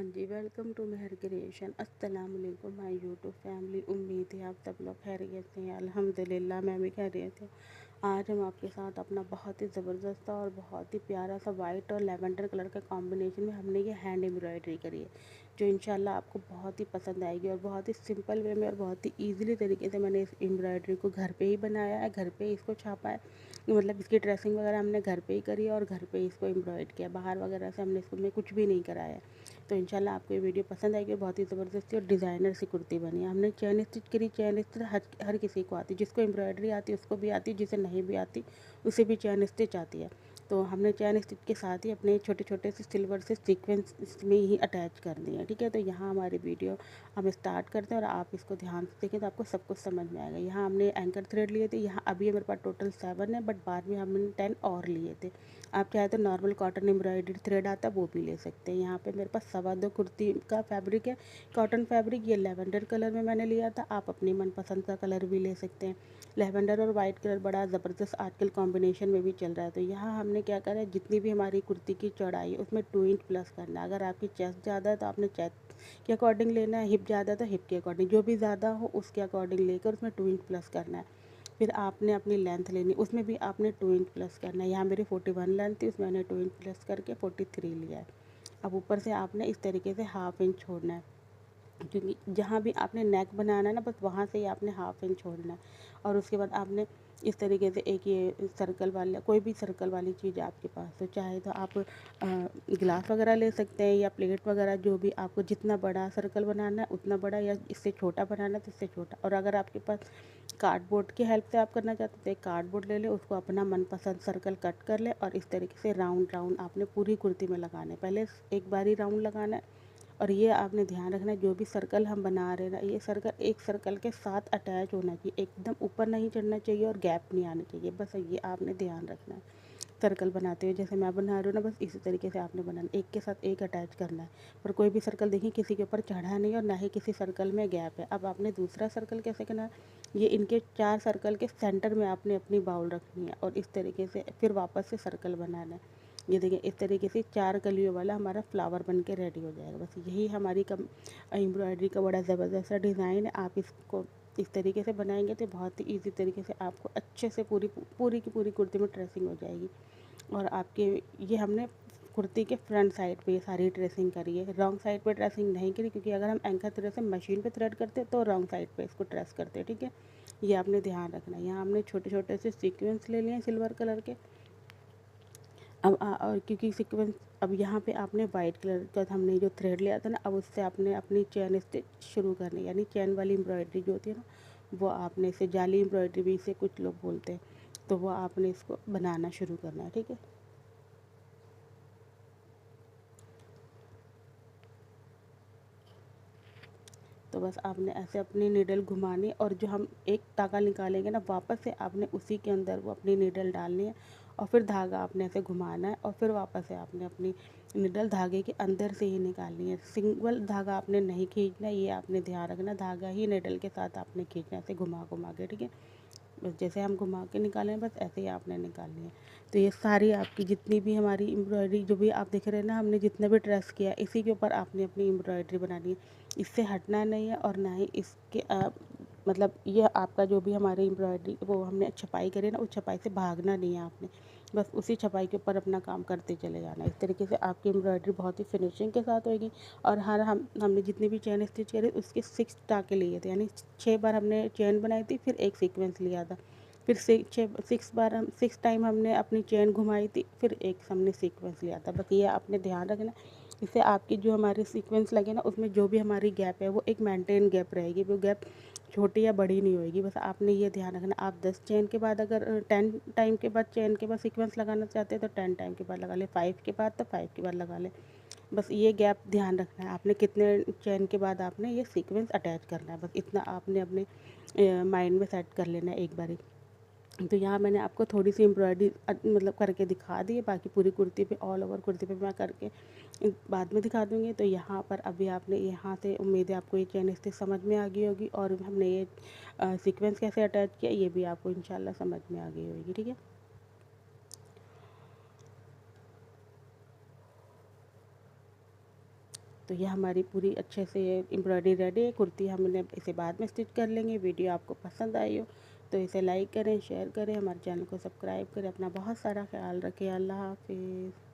Ji, welcome to Mehar creation. अस्सलाम वालेकुम my YouTube family. उम्मीद है आप सब लोग खैरियत से हैं। अल्हम्दुलिल्लाह मैं भी खैरियत हूँ। आज हम आपके साथ अपना बहुत ही ज़बरदस्त और बहुत ही प्यारा सा वाइट और लेवेंडर कलर का कॉम्बिनेशन में हमने ये हैंड एम्ब्रॉयडरी करी है, जो इंशाल्लाह आपको बहुत ही पसंद आएगी। और बहुत ही सिंपल वे में और बहुत ही ईज़िली तरीके से मैंने इस एम्ब्रॉयडरी को घर पे ही बनाया है, घर पे ही इसको छापा है। मतलब इसकी ड्रेसिंग वगैरह हमने घर पे ही करी है और घर पे ही इसको एम्ब्रॉयड किया। बाहर वगैरह से हमने इसको में कुछ भी नहीं कराया है। तो इंशाल्लाह आपको ये वीडियो पसंद आएगी। बहुत ही ज़बरदस्ती और डिज़ाइनर सी कुर्ती बनी है। हमने चैन स्टिच करी। चैन स्टिच हर किसी को आती, जिसको एम्ब्रॉयडरी आती उसको भी आती, जिसे नहीं भी आती उसे भी चैन स्टिच आती है। तो हमने चैन स्टिच के साथ ही अपने छोटे छोटे से सिल्वर से सीक्वेंस में ही अटैच कर दिए हैं। ठीक है, तो यहाँ हमारी वीडियो हम स्टार्ट करते हैं और आप इसको ध्यान से देखें तो आपको सब कुछ समझ में आएगा। यहाँ हमने एंकर थ्रेड लिए थे। यहाँ अभी मेरे पास टोटल 7 है, बट बाद में हमने 10 और लिए थे। आप चाहे तो नॉर्मल कॉटन एम्ब्रॉयडरी थ्रेड आता है वो भी ले सकते हैं। यहाँ पे मेरे पास 2.25 कुर्ती का फैब्रिक है, कॉटन फैब्रिक। ये लेवेंडर कलर में मैंने लिया था। आप अपनी मनपसंद का कलर भी ले सकते हैं। लेवेंडर और वाइट कलर बड़ा ज़बरदस्त आजकल कॉम्बिनेशन में भी चल रहा है। तो यहाँ हमने क्या करा है, जितनी भी हमारी कुर्ती की चौड़ाई है उसमें 2 इंच प्लस करना है। अगर आपकी चेस्ट ज़्यादा है तो आपने चेस्ट के अकॉर्डिंग लेना है, हिप ज़्यादा है तो हिप के अकॉर्डिंग, जो भी ज़्यादा हो उसके अकॉर्डिंग लेकर उसमें 2 इंच प्लस करना है। फिर आपने अपनी लेंथ लेनी, उसमें भी आपने 2 इंच प्लस करना है। यहाँ मेरी 41 लेंथ थी, उसमें मैंने 2 इंच प्लस करके 43 लिया है। अब ऊपर से आपने इस तरीके से हाफ इंच छोड़ना है, क्योंकि जहाँ भी आपने नेक बनाना है ना, बस वहाँ से ही आपने हाफ इंच छोड़ना है। और उसके बाद आपने इस तरीके से एक ये सर्कल वाला, कोई भी सर्कल वाली चीज़ आपके पास तो चाहे तो आप गिलास वगैरह ले सकते हैं या प्लेट वगैरह, जो भी आपको जितना बड़ा सर्कल बनाना है उतना बड़ा, या इससे छोटा बनाना है तो इससे छोटा। और अगर आपके पास कार्डबोर्ड की हेल्प से आप करना चाहते हैं तो एक कार्डबोर्ड ले लें, उसको अपना मनपसंद सर्कल कट कर लें और इस तरीके से राउंड राउंड आपने पूरी कुर्ती में लगाना है। पहले एक बार ही राउंड लगाना है। और ये आपने ध्यान रखना है, जो भी सर्कल हम बना रहे हैं ना, ये सर्कल एक सर्कल के साथ अटैच होना चाहिए, एकदम ऊपर नहीं चढ़ना चाहिए और गैप नहीं आना चाहिए। बस ये आपने ध्यान रखना है। सर्कल बनाते हुए जैसे मैं बना रही हूँ ना, बस इसी तरीके से आपने बनाना, एक के साथ एक अटैच करना है। पर कोई भी सर्कल देखिए किसी के ऊपर चढ़ा नहीं और ना ही किसी सर्कल में गैप है। अब आपने दूसरा सर्कल कैसे करना है, ये इनके 4 सर्कल के सेंटर में आपने अपनी बाउल रखनी है और इस तरीके से फिर वापस से सर्कल बनाना है। ये देखिए इस तरीके से 4 कलियों वाला हमारा फ्लावर बन के रेडी हो जाएगा। बस यही हमारी एम्ब्रॉयडरी का बड़ा ज़बरदस्त डिज़ाइन है। आप इसको इस तरीके से बनाएंगे तो बहुत ही ईजी तरीके से आपको अच्छे से पूरी की पूरी कुर्ती में ड्रेसिंग हो जाएगी। और आपके ये हमने कुर्ती के फ्रंट साइड पे ये सारी ड्रेसिंग करी है, रॉन्ग साइड पे ड्रेसिंग नहीं करी, क्योंकि अगर हम एंकर थ्रेड से मशीन पे थ्रेड करते तो रॉन्ग साइड पे इसको ड्रेस करते। ठीक है, ये आपने ध्यान रखना है। यहाँ हमने छोटे छोटे से सीक्वेंस ले लिए हैं सिल्वर कलर के। अब और क्योंकि सीक्वेंस, अब यहाँ पे आपने वाइट कलर का हमने जो थ्रेड लिया था ना, अब उससे आपने अपनी चैन स्टिच शुरू करनी, यानी चैन वाली एम्ब्रॉयडरी जो होती है ना, वो आपने इसे जाली एम्ब्रॉयडरी भी इसे कुछ लोग बोलते हैं, तो वो आपने इसको बनाना शुरू करना है। ठीक है, तो बस आपने ऐसे अपनी नीडल घुमानी और जो हम एक धागा निकालेंगे ना, वापस से आपने उसी के अंदर वो अपनी नीडल डालनी है और फिर धागा आपने ऐसे घुमाना है और फिर वापस से आपने अपनी नीडल धागे के अंदर से ही निकालनी है। सिंगल धागा आपने नहीं खींचना, ये आपने ध्यान रखना, धागा ही नीडल के साथ आपने खींचना है, ऐसे घुमा घुमा के। ठीक है, बस जैसे हम घुमा के निकालें बस ऐसे ही आपने निकालनी है। तो ये सारी आपकी जितनी भी हमारी एम्ब्रॉयडरी जो भी आप देख रहे हैं ना, हमने जितना भी ड्रेस किया इसी के ऊपर आपने अपनी एम्ब्रॉयडरी बनानी है। इससे हटना नहीं है और ना ही इसके मतलब ये आपका जो भी हमारी एम्ब्रॉयडरी वो हमने छपाई करी ना, उस छपाई से भागना नहीं है आपने, बस उसी छपाई के ऊपर अपना काम करते चले जाना। इस तरीके से आपकी एम्ब्रॉयडरी बहुत ही फिनिशिंग के साथ होगी। और हर हमने जितनी भी चैन स्टिच करी उसके 6 टाँके लिए थे, यानी 6 बार हमने चैन बनाई थी, फिर एक सीक्वेंस लिया था, फिर 6 बार हम 6 टाइम हमने अपनी चैन घुमाई थी, फिर एक हमने सीक्वेंस लिया था। बस ये आपने ध्यान रखना, इससे आपकी जो हमारी सीक्वेंस लगे ना, उसमें जो भी हमारी गैप है वो एक मेंटेन गैप रहेगी, वो गैप छोटी या बड़ी नहीं होएगी। बस आपने ये ध्यान रखना, आप 10 चेन के बाद अगर 10 टाइम के बाद चेन के बाद सीक्वेंस लगाना चाहते हैं तो 10 टाइम के बाद लगा लें, 5 के बाद तो 5 के बाद लगा लें। बस ये गैप ध्यान रखना है आपने, कितने चेन के बाद आपने ये सीक्वेंस अटैच करना है, बस इतना आपने अपने माइंड में सेट कर लेना है एक बारी। तो यहाँ मैंने आपको थोड़ी सी एम्ब्रॉयडरी मतलब करके दिखा दी है, बाकी पूरी कुर्ती पे ऑल ओवर कुर्ती पे मैं करके बाद में दिखा दूँगी। तो यहाँ पर अभी आपने यहाँ से उम्मीद है आपको ये चैन स्टिच समझ में आ गई होगी और हमने ये सीक्वेंस कैसे अटैच किया ये भी आपको इंशाल्लाह समझ में आ गई होगी। ठीक है, तो ये हमारी पूरी अच्छे से एम्ब्रॉयडरी रेडी है। कुर्ती हमने इसे बाद में स्टिच कर लेंगे। वीडियो आपको पसंद आई हो तो इसे लाइक करें, शेयर करें, हमारे चैनल को सब्सक्राइब करें। अपना बहुत सारा ख्याल रखें। अल्लाह हाफिज़।